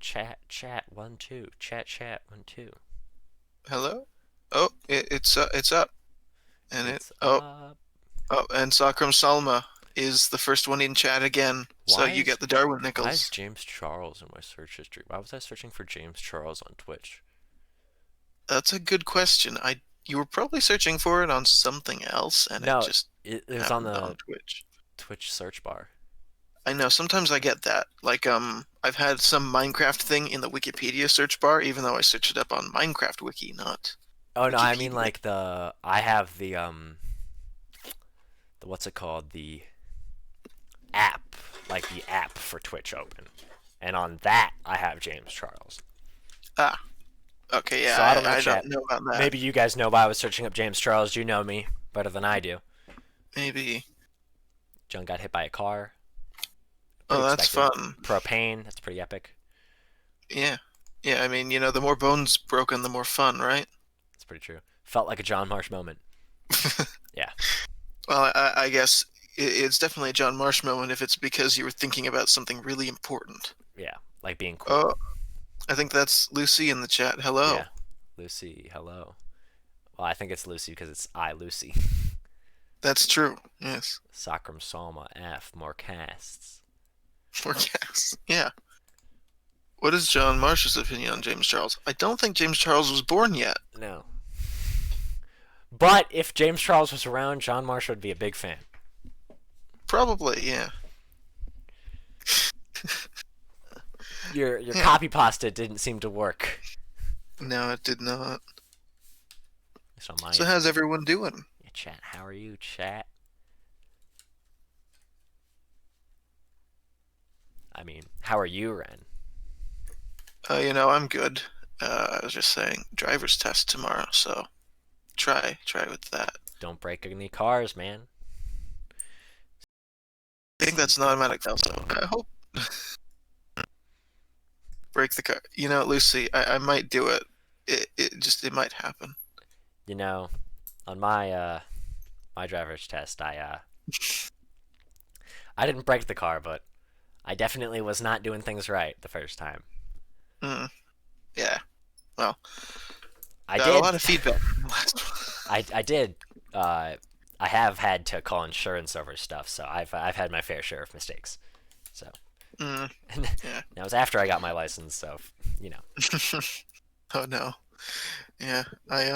Chat, 1 2. Chat, 1 2. Hello? Oh, it's up, and It's oh, up. and Sakram Salma is the first one in chat again. So Why you is get the Darwin why is Nichols. James Charles in my search history? Why was I searching for James Charles on Twitch? That's a good question. You were probably searching for it on something else, and it No, just it was on happened on the Twitch. Twitch search bar. I know sometimes I get that. Like I've had some Minecraft thing in the Wikipedia search bar, even though I searched it up on Minecraft Wiki, not Oh no, I mean Wikipedia. like I have the what's it called? The app, like the app for Twitch open. And on that I have James Charles. Ah, okay, yeah, So I don't know, I don't chat. know about that. Maybe you guys know why I was searching up James Charles. You know me better than I do. Maybe. John got hit by a car. Pretty Oh, that's expected. fun. Propane, that's pretty epic. Yeah. Yeah, I mean, the more bones broken, the more fun, right? That's pretty true. Felt like a John Marsh moment. Yeah, Well, I guess it's definitely a John Marsh moment if it's because you were thinking about something really important. yeah, like being cool. Oh, I think that's Lucy in the chat. Hello. Yeah, Lucy, hello. Well, I think it's Lucy because it's I, Lucy. That's true. Yes. Sacrum Salma F, more casts. Forecast. Yeah. What is John Marsh's opinion on James Charles? I don't think James Charles was born yet. No. But if James Charles was around, John Marsh would be a big fan. Probably, yeah. Your Yeah. copy pasta didn't seem to work. No, it did not. At least on my So end. how's everyone doing? Yeah, chat, how are you, chat? I mean, how are you, Ren? I'm good. I was just saying, driver's test tomorrow, so try with that. Don't break any cars, man. I think that's an Seatbelt. automatic fail, so I hope break the car. Lucy, I might do it. It might happen. You know, on my driver's test, I didn't break the car, but I definitely was not doing things right the first time. Mm, yeah. Well, I got a did, lot of feedback from the last one. I did. Uh, I have had to call insurance over stuff, so I've had my fair share of mistakes. So, Mm, and yeah. that was after I got my license. So, you know, Oh no. Yeah. I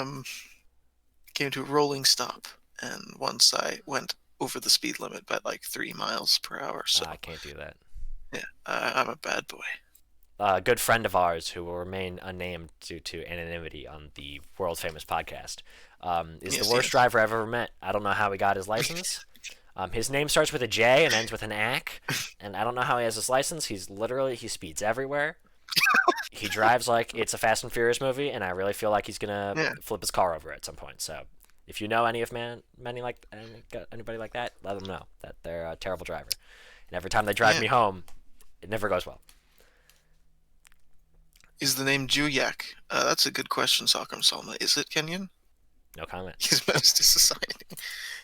came to a rolling stop, and once I went over the speed limit by like 3 miles per hour. So I can't do that. yeah, I'm a bad boy. A good friend of ours who will remain unnamed due to anonymity on the world famous podcast is the Yes, worst yes. driver I've ever met. I don't know how he got his license. His name starts with a J and ends with an AC, and I don't know how he has his license. He speeds everywhere. He drives like it's a Fast and Furious movie, and I really feel like he's gonna Yeah. flip his car over at some point. So, if you know any of anybody like that, let them know that they're a terrible driver. And every time they drive Yeah. me home, it never goes well. Is the name Juyak? That's a good question, Sakram Salma. Is it Kenyan? No comment. He's menace to society.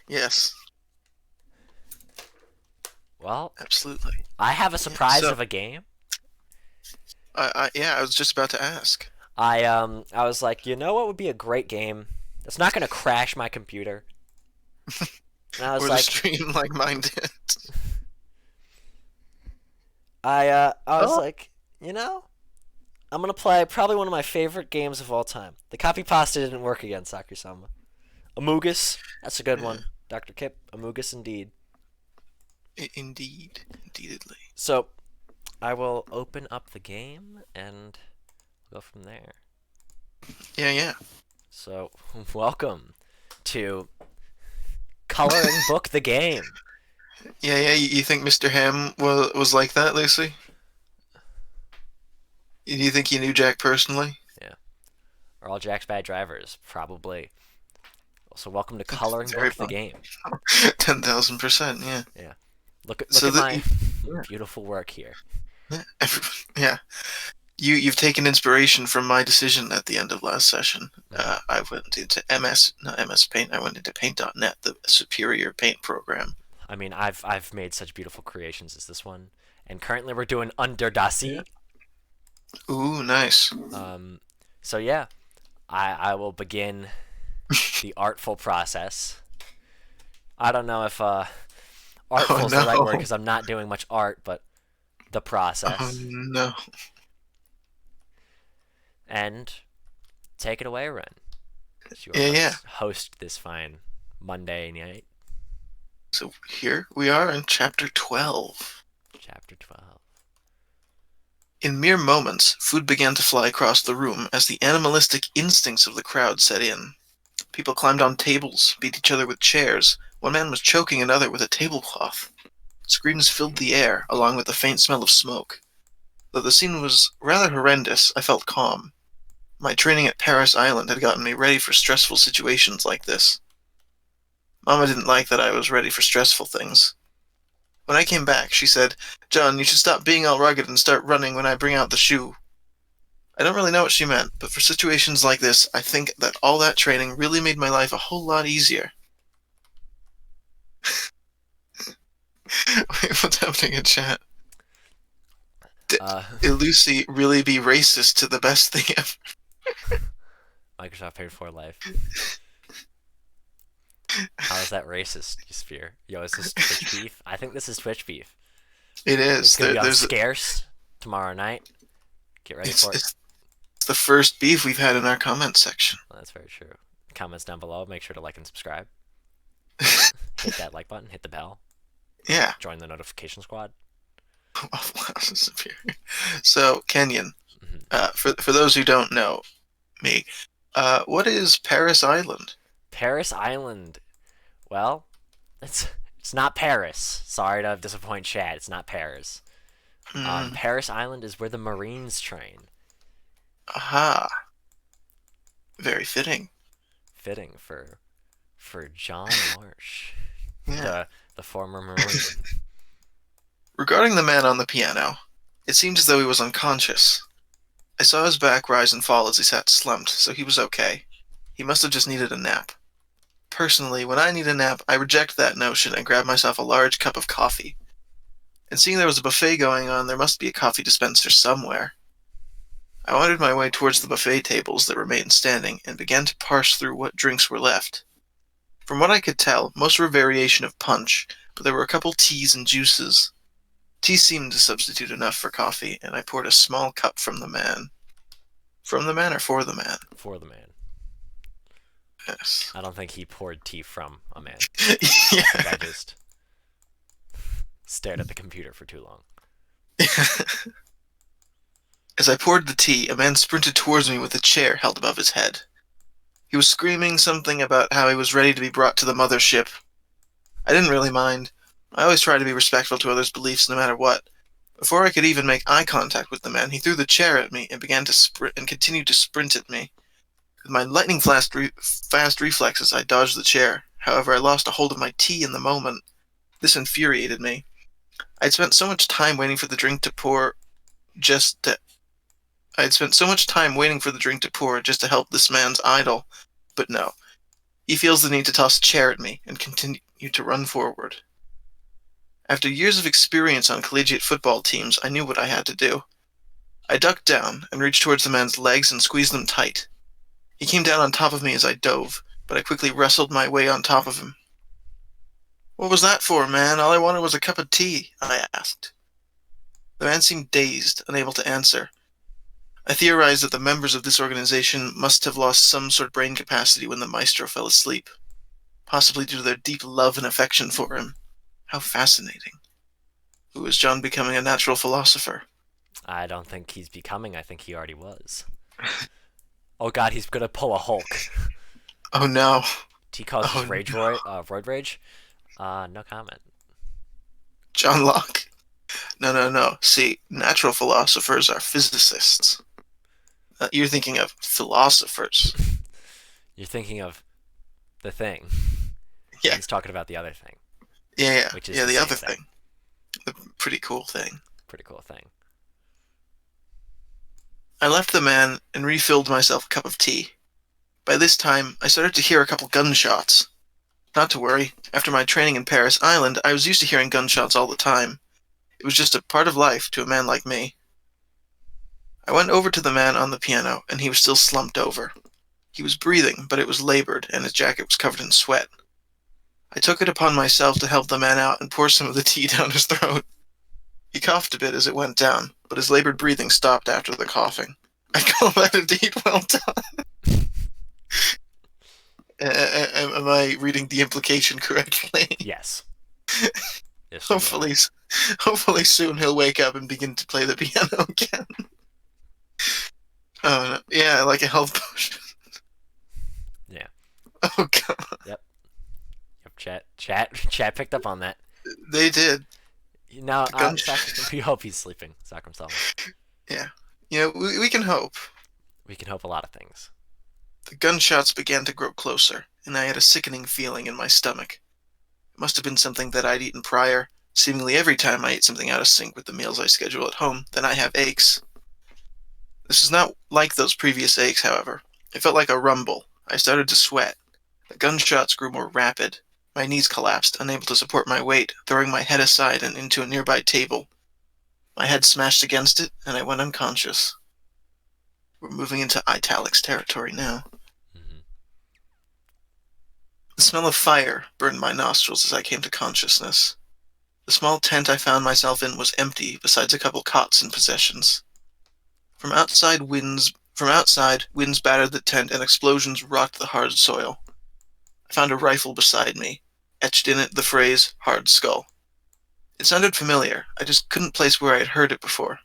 Yes, Well, absolutely. I have a Yeah. surprise So, of a game. yeah, I was just about to ask. I was like, you know what would be a great game? It's not gonna crash my computer. And I was Or the like, stream like mine did. I was Oh, like, you know, I'm gonna play probably one of my favorite games of all time. The copy pasta didn't work again, Sakursama. Amogus, that's a good yeah. one. Dr. Kip, Amogus indeed. Indeed. Indeedly. So I will open up the game and go from there. Yeah, yeah. So welcome to Coloring Book the Game. Yeah, yeah. You think Mr. Ham was like that, Lucy? Do you think he knew Jack personally? Yeah. Are all Jack's bad drivers? Probably. So welcome to Coloring Very Book the fun. Game. 10,000%. Yeah. Yeah. Look So at my yeah, beautiful work here. yeah, yeah. You've taken inspiration from my decision at the end of last session. Mhm. I went into not MS Paint. I went into Paint.net, the superior paint program. I mean, I've made such beautiful creations as this one, and currently we're doing Yeah. Underdasi. Ooh, nice. Um, so yeah, I will begin the artful process. I don't know if Oh artful is the right word no. because I'm not doing much art, but the Oh process. no. And take it away, Ren. As your Yeah, yeah. host this fine Monday night, So here we are in chapter 12. chapter 12. In mere moments, food began to fly across the room as the animalistic instincts of the crowd set in. People climbed on tables, beat each other with chairs. One man was choking another with a tablecloth. Screams filled the air, along with the faint smell of smoke. Though the scene was rather horrendous, I felt calm. My training at Paris Island had gotten me ready for stressful situations like this. Mama didn't like that I was ready for stressful things. When I came back, she said, "John, you should stop being all rugged and start running when I bring out the shoe." I don't really know what she meant, but for situations like this, I think that all that training really made my life a whole lot easier. Wait, what's happening in chat? Uh, Did Lucy really be racist to the best thing ever? Microsoft paid for life. How is that racist, you Sphere? Yo, is this Twitch beef? I think this is Twitch beef. It It's is. gonna be on There's Scarce tomorrow night. Get ready for it. it's the first beef we've had in our comment section. Well, that's very true. Comments down below. Make sure to like and subscribe. Hit that like button. Hit the bell. Yeah. Join the notification squad. So, Kenyon, for those who don't know me, what is Paris Island? Paris Island. Well, it's not Paris. Sorry to disappoint Chad. It's not Paris. Paris Island is where the Marines train. Aha. Very fitting. Fitting for John Marsh, Yeah. the former Marine. Regarding the man on the piano, it seemed as though he was unconscious. I saw his back rise and fall as he sat slumped, so he was okay. He must have just needed a nap. Personally, when I need a nap, I reject that notion and grab myself a large cup of coffee. And seeing there was a buffet going on, there must be a coffee dispenser somewhere. I wandered my way towards the buffet tables that remained standing and began to parse through what drinks were left. From what I could tell, most were a variation of punch, but there were a couple teas and juices. Tea seemed to substitute enough for coffee, and I poured a small cup from the man. From the man or for the man? For the man. Yes. I don't think he poured tea from a man. Yeah. I think I just stared at the computer for too long. As I poured the tea, a man sprinted towards me with a chair held above his head. He was screaming something about how he was ready to be brought to the mothership. I didn't really mind. I always try to be respectful to others' beliefs no matter what. Before I could even make eye contact with the man, he threw the chair at me and began to sprint and continued to sprint at me. With my lightning fast reflexes, I dodged the chair. However, I lost a hold of my tea in the moment. This infuriated me. I'd spent so much time waiting for the drink to pour just to help this man's idol. But no. He feels the need to toss a chair at me and continue to run forward. After years of experience on collegiate football teams, I knew what I had to do. I ducked down and reached towards the man's legs and squeezed them tight. He came down on top of me as I dove, but I quickly wrestled my way on top of him. "What was that for, man? All I wanted was a cup of tea," I asked. The man seemed dazed, unable to answer. I theorized that the members of this organization must have lost some sort of brain capacity when the maestro fell asleep, possibly due to their deep love and affection for him. How fascinating. Who is John becoming a natural philosopher? I don't think he's becoming. I think he already was. Oh god, he's gonna pull a Hulk. Oh no. He calls Oh, his rage no. roid rage. No comment. John Locke? No. See, natural philosophers are physicists. You're thinking of philosophers. You're thinking of the thing. Yeah. He's talking about the other thing. Yeah. Which is Yeah, the the same other thing. thing. The pretty cool thing. Pretty cool thing. I left the man and refilled myself a cup of tea. By this time, I started to hear a couple gunshots. Not to worry. After my training in Paris Island, I was used to hearing gunshots all the time. It was just a part of life to a man like me. I went over to the man on the piano, and he was still slumped over. He was breathing, but it was labored, and his jacket was covered in sweat. I took it upon myself to help the man out and pour some of the tea down his throat. He coughed a bit as it went down, but his labored breathing stopped after the coughing. I call that indeed well done. Am I reading the implication correctly? Yes. Yes, you are. Hopefully soon he'll wake up and begin to play the piano again. Oh, no. Yeah, like a health potion. Yeah. Oh, God. Yep. Chat picked up on that. They did. Now, Gun- we hope he's sleeping. Sakram Salma. Yeah. We can hope. We can hope a lot of things. The gunshots began to grow closer, and I had a sickening feeling in my stomach. It must have been something that I'd eaten prior. Seemingly every time I eat something out of sync with the meals I schedule at home, then I have aches. This is not like those previous aches, however. It felt like a rumble. I started to sweat. The gunshots grew more rapid. My knees collapsed, unable to support my weight, throwing my head aside and into a nearby table. My head smashed against it, and I went unconscious. We're moving into italics territory now. Mm-hmm. The smell of fire burned my nostrils as I came to consciousness. The small tent I found myself in was empty, besides a couple cots and possessions. From outside, winds battered the tent and explosions rocked the hard soil. I found a rifle beside me, etched in it the phrase, "hard skull." It sounded familiar, I just couldn't place where I had heard it before.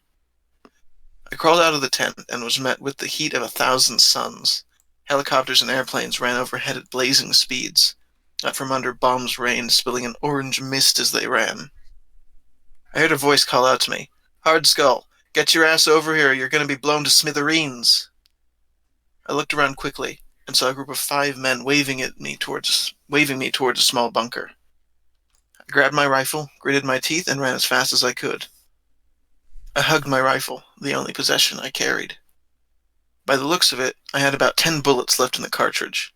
I crawled out of the tent and was met with the heat of 1,000 suns. Helicopters and airplanes ran overhead at blazing speeds. Out from under, bombs rained, spilling an orange mist as they ran. I heard a voice call out to me, "Hard skull, get your ass over here, you're going to be blown to smithereens." I looked around quickly and saw a group of 5 men waving me towards a small bunker. I grabbed my rifle, gritted my teeth, and ran as fast as I could. I hugged my rifle, the only possession I carried. By the looks of it, I had about 10 bullets left in the cartridge.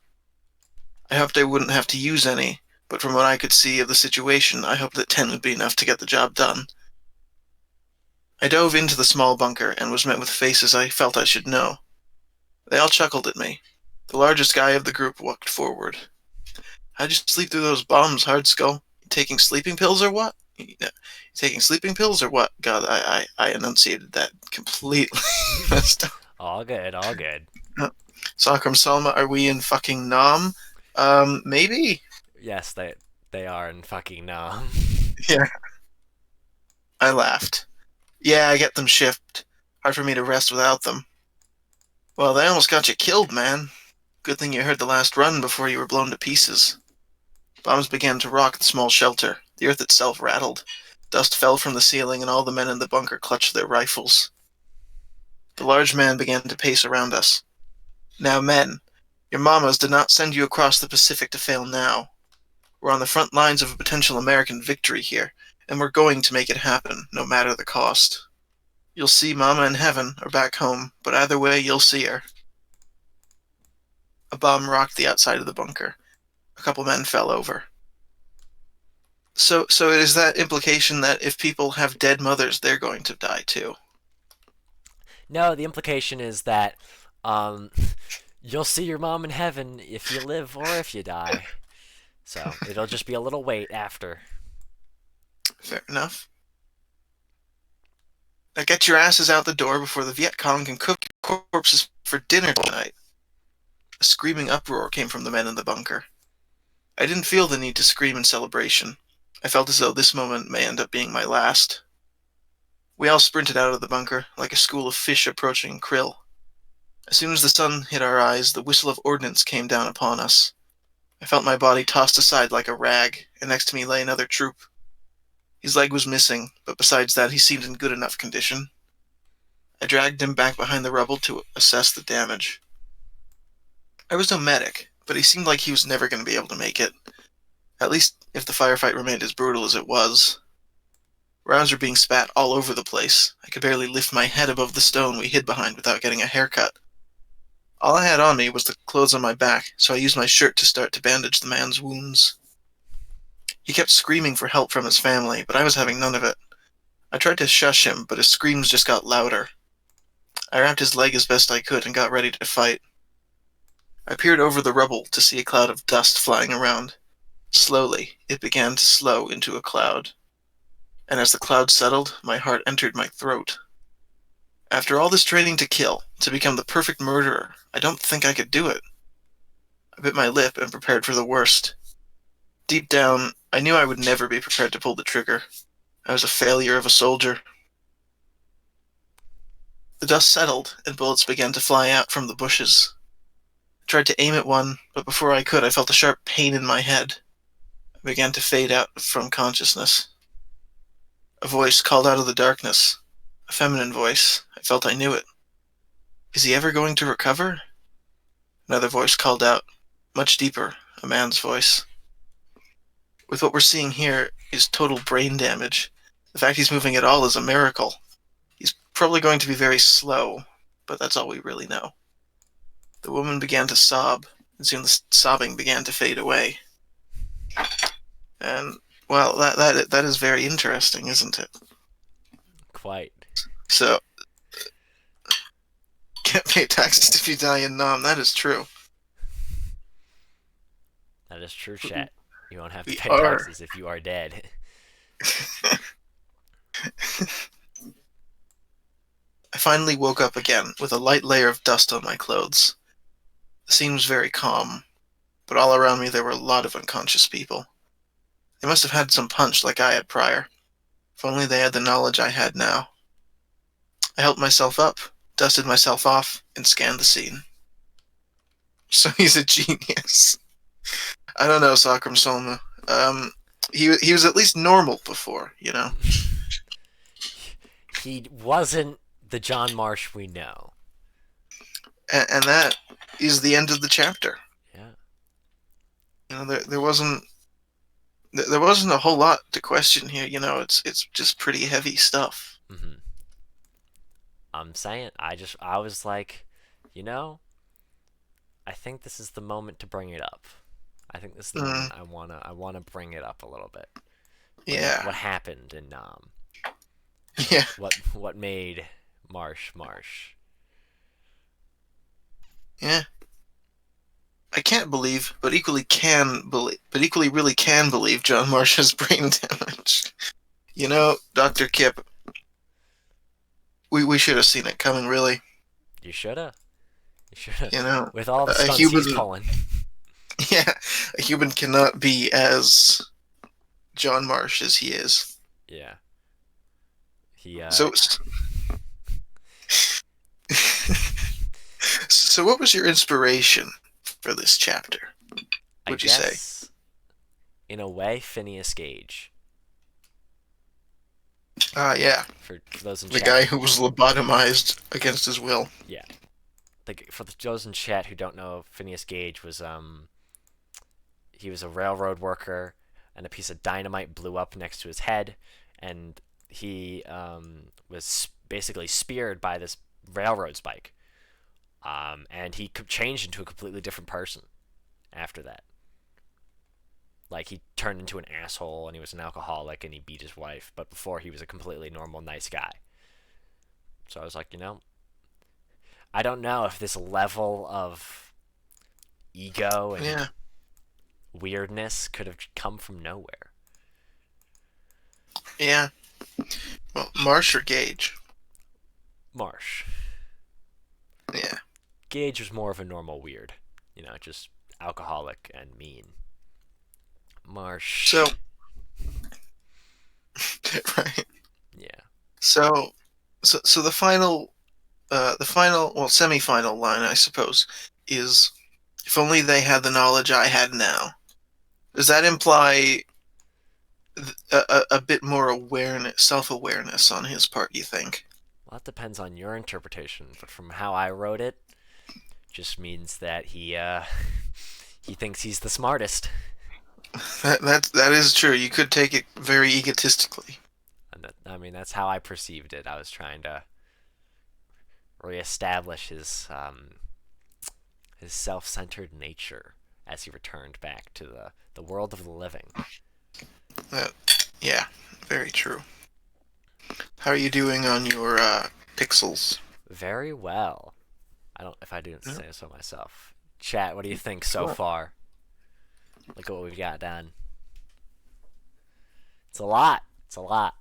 I hoped I wouldn't have to use any, but from what I could see of the situation, I hoped that 10 would be enough to get the job done. I dove into the small bunker and was met with faces I felt I should know. They all chuckled at me. The largest guy of the group walked forward. "How'd you sleep through those bombs, Hard Skull? You taking sleeping pills or what?" Taking sleeping pills or what? God, I enunciated that completely messed up. All good, all good. Sakram Salma, are we in fucking Nam? Maybe? Yes, they are in fucking Yeah. I laughed. Yeah, I get them shipped. Hard for me to rest without them. Well, they almost got you killed, man. Good thing you heard the last run before you were blown to pieces. Bombs began to rock the small shelter. The earth itself rattled. Dust fell from the ceiling, and all the men in the bunker clutched their rifles. The large man began to pace around us. "Now, men, your mamas did not send you across the Pacific to fail now. We're on the front lines of a potential American victory here, and we're going to make it happen, no matter the cost. You'll see Mama in heaven or back home, but either way, you'll see her." A bomb rocked the outside of the bunker. A couple men fell over. So it is that implication that if people have dead mothers, they're going to die too. No, the implication is that you'll see your mom in heaven if you live or if you die. So it'll just be a little wait after. Fair enough. Now get your asses out the door before the Viet Cong can cook your corpses for dinner tonight. A screaming uproar came from the men in the bunker. I didn't feel the need to scream in celebration. I felt as though this moment may end up being my last. We all sprinted out of the bunker, like a school of fish approaching krill. As soon as the sun hit our eyes, the whistle of ordnance came down upon us. I felt my body tossed aside like a rag, and next to me lay another troop. His leg was missing, but besides that he seemed in good enough condition. I dragged him back behind the rubble to assess the damage. I was no medic, but he seemed like he was never going to be able to make it. At least if the firefight remained as brutal as it was. Rounds were being spat all over the place. I could barely lift my head above the stone we hid behind without getting a haircut. All I had on me was the clothes on my back, so I used my shirt to start to bandage the man's wounds. He kept screaming for help from his family, but I was having none of it. I tried to shush him, but his screams just got louder. I wrapped his leg as best I could and got ready to fight. I peered over the rubble to see a cloud of dust flying around. Slowly, it began to slow into a cloud. And as the cloud settled, my heart entered my throat. After all this training to kill, to become the perfect murderer, I don't think I could do it. I bit my lip and prepared for the worst. Deep down, I knew I would never be prepared to pull the trigger. I was a failure of a soldier. The dust settled, and bullets began to fly out from the bushes. I tried to aim at one, but before I could, I felt a sharp pain in my head. I began to fade out from consciousness. A voice called out of the darkness. A feminine voice. I felt I knew it. Is he ever going to recover? Another voice called out, much deeper, a man's voice. With what we're seeing here is total brain damage. The fact he's moving at all is a miracle. He's probably going to be very slow, but that's all we really know. The woman began to sob, and soon the sobbing began to fade away. And, well, that is very interesting, isn't it? Quite. So, can't pay taxes if you die in Nam. That is true. That is true, chat. You won't have to We pay are. taxes if you are dead. I finally woke up again with a light layer of dust on my clothes. The scene was very calm, but all around me there were a lot of unconscious people. They must have had some punch like I had prior. If only they had the knowledge I had now. I helped myself up, dusted myself off, and scanned the scene. So he's a genius. I don't know, Sakram Solma. He was at least normal before, you know? He wasn't the John Marsh we know. And that is the end of the chapter. Yeah. You know, there wasn't a whole lot to question here. You know, it's just pretty heavy stuff. Mm-hmm. I'm saying, I was like, you know, I think this is the moment to bring it up. I think this is the moment I wanna bring it up a little bit. Yeah. What happened in Nam? Yeah. What made Marsh Marsh? Yeah. I can't believe, but equally really can believe John Marsh has brain damage. You know, Dr. Kip, we should have seen it coming, really. You shoulda. You shoulda. You know, With all the a stunts human, he's pulling. yeah, a human cannot be as John Marsh as he is. Yeah. He So, so what was your inspiration for this chapter? Would you say? In a way, Phineas Gage. Yeah. For those in the chat. guy who was lobotomized against his will. Yeah. For those in chat who don't know, Phineas Gage was he was a railroad worker, and a piece of dynamite blew up next to his head, and he was basically speared by this railroad spike, and he changed into a completely different person after that. Like, he turned into an asshole, and he was an alcoholic, and he beat his wife, but before he was a completely normal, nice guy. So I was like, you know, I don't know if this level of ego and weirdness could have come from nowhere. Yeah. Well, Marsh or Gage? Marsh. Yeah. Gage was more of a normal weird. You know, just alcoholic and mean. Marsh. So. Right. Yeah. So the final, semi-final line, I suppose, is, if only they had the knowledge I had now. Does that imply a bit more awareness, self-awareness on his part, you think? Well, that depends on your interpretation, but from how I wrote it, just means that he thinks he's the smartest. That is true. You could take it very egotistically. And I mean, that's how I perceived it. I was trying to reestablish his self-centered nature as he returned back to the world of the living. Yeah, very true. How are you doing on your pixels? Very well. I don't if I didn't Yeah, say so myself. Chat, what do you think so cool. far? Look at what we've got done. It's a lot. It's a lot.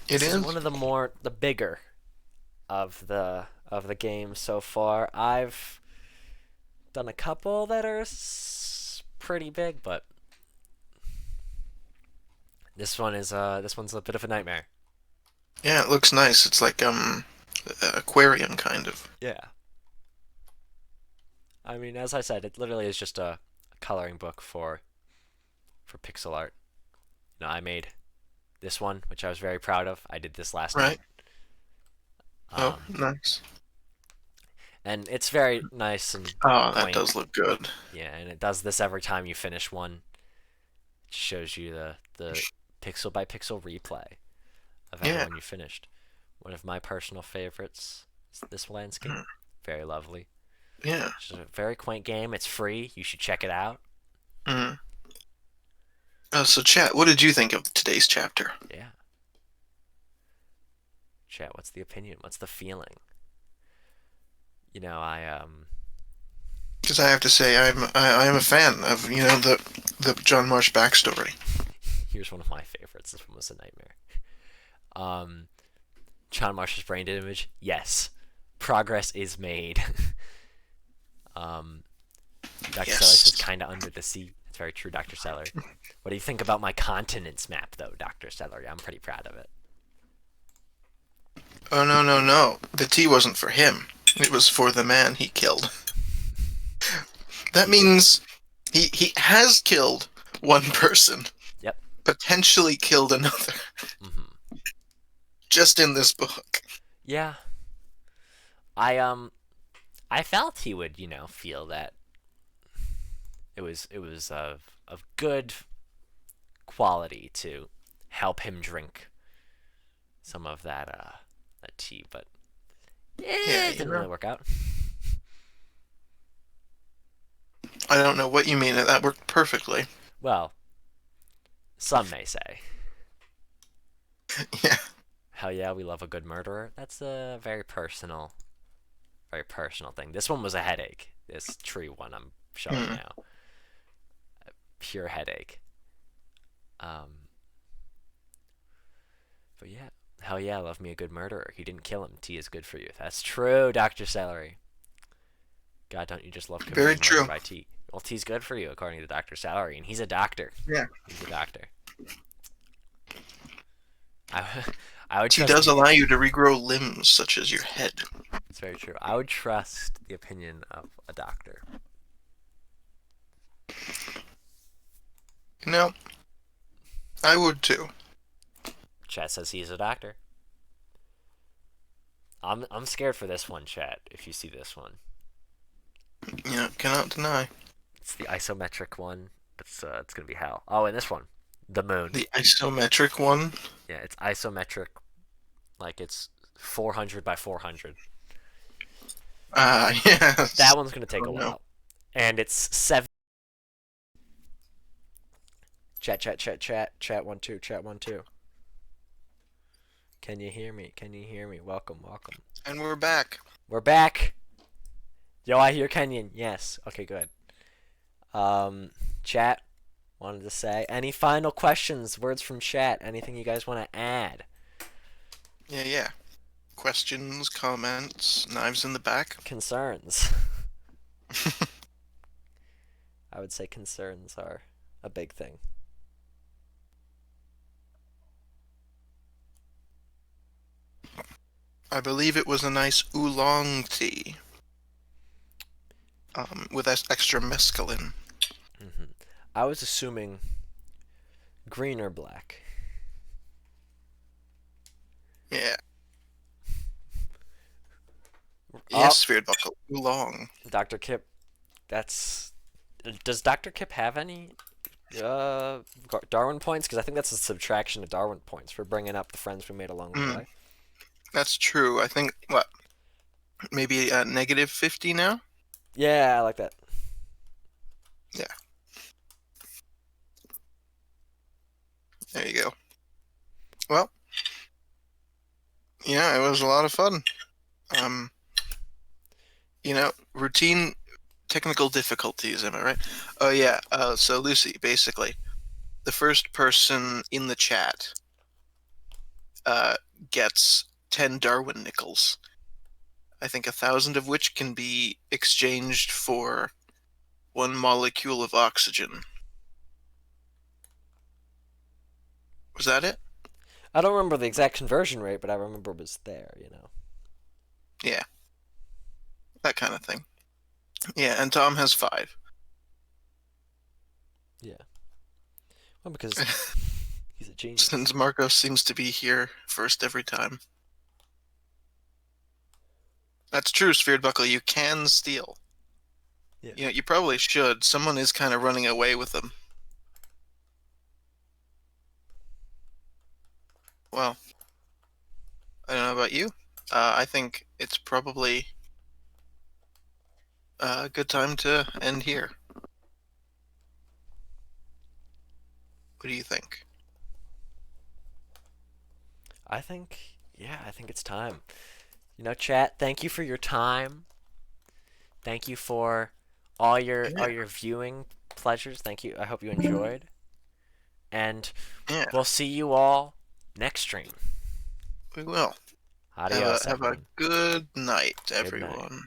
It This is is. one of the bigger of the games so far. I've done a couple that are pretty big, but this one's a bit of a nightmare. Yeah, it looks nice. It's like aquarium kind of. Yeah. I mean, as I said, it literally is just a coloring book for pixel art. You know, I made this one, which I was very proud of. I did this last night. Right. Oh, Um, nice. and it's very nice and Oh, that quaint. does look good. Yeah, and it does this every time you finish one. It shows you the pixel by pixel replay of Yeah. everyone you finished. One of my personal favorites is this landscape. Mm, Very lovely. yeah. It's a very quaint game. It's free. You should check it out. Mm. So, chat, what did you think of today's chapter? Yeah. Chat, what's the opinion? What's the feeling? You know, Because I have to say, I am a fan of the John Marsh backstory. here's one of my favorites. This one was a nightmare. Um, John Marsh's brain image. Yes, progress is made. um, Dr. Sellers is Yes. kind of under the sea. It's very true, Dr. Seller. What do you think about my continents map, though, Dr. Seller? I'm pretty proud of it. Oh no no no! The tea wasn't for him. It was for the man he killed. That means he has killed one person, Yep. potentially killed another, Hmm. just in this book. Yeah. I I felt he would, feel that it was of good quality to help him drink some of that tea, but Yeah, it didn't really work out. I don't know what you mean. That worked perfectly. Well, some may say. Yeah. Hell yeah, we love a good murderer. That's a very personal thing. This one was a headache. This tree one I'm showing Hmm. now, pure headache. Um, but yeah, hell yeah, love me a good murderer. He didn't kill him. Tea is good for you. That's true, Doctor Celery. God, don't you just love Very committing murder true. by tea? Well, tea's good for you, according to Doctor Celery, and he's a doctor. Yeah. He's a doctor. I, I would Tea trust does the. allow you to regrow limbs, such as your head. It's very true. I would trust the opinion of a doctor. You know, I would too. Chat says he's a doctor. I'm scared for this one, Chat. If you see this one, Cannot deny. it's the isometric one. It's gonna be hell. Oh, and this one, the moon. The isometric one. Yeah, it's isometric. Like it's 400 by 400. Ah, yes. That one's gonna take Oh a no. while, and it's 7. Chat 1 2 chat 1 2. Can you hear me? Can you hear me? Welcome, welcome. And we're back. We're back. Yo, I hear Kenyon. Yes. Okay, good. Chat wanted to say any final questions, words from chat, anything you guys want to add? Yeah, yeah. Questions, comments, knives in the back. Concerns. I would say concerns are a big thing. I believe it was a nice oolong tea. With extra mescaline. Hmm. I was assuming green or black. Yeah. Oh, Yes, Sphere Buckle. Oolong. Dr. Kip, that's. Does Dr. Kip have any Darwin points? Because I think that's a subtraction of Darwin points for bringing up the friends we made along the Mm, way. that's true. I think, what, maybe negative 50 now? Yeah, I like that. Yeah. There you go. Well, yeah, it was a lot of fun. Um, routine technical difficulties. Am I right? Oh yeah. So Lucy, basically, the first person in the chat uh, gets 10 Darwin nickels. I think 1,000 of which can be exchanged for 1 molecule of oxygen. Was that it? I don't remember the exact conversion rate, but I remember it was there. Yeah, that kind of thing. Yeah, and Tom has 5. Yeah. Well, because he's a genius. Since Marcos seems to be here first every time. That's true, Sphered Buckle. You can steal. Yeah. You probably should. Someone is kind of running away with them. Well, I don't know about you. I think it's probably a good time to end here. What do you think? I think it's time. Chat, thank you for your time. Thank you for all your viewing pleasures. Thank you. I hope you enjoyed. And Yeah, we'll see you all next stream. we will. Adios, Have a everyone. good night, Good night. everyone.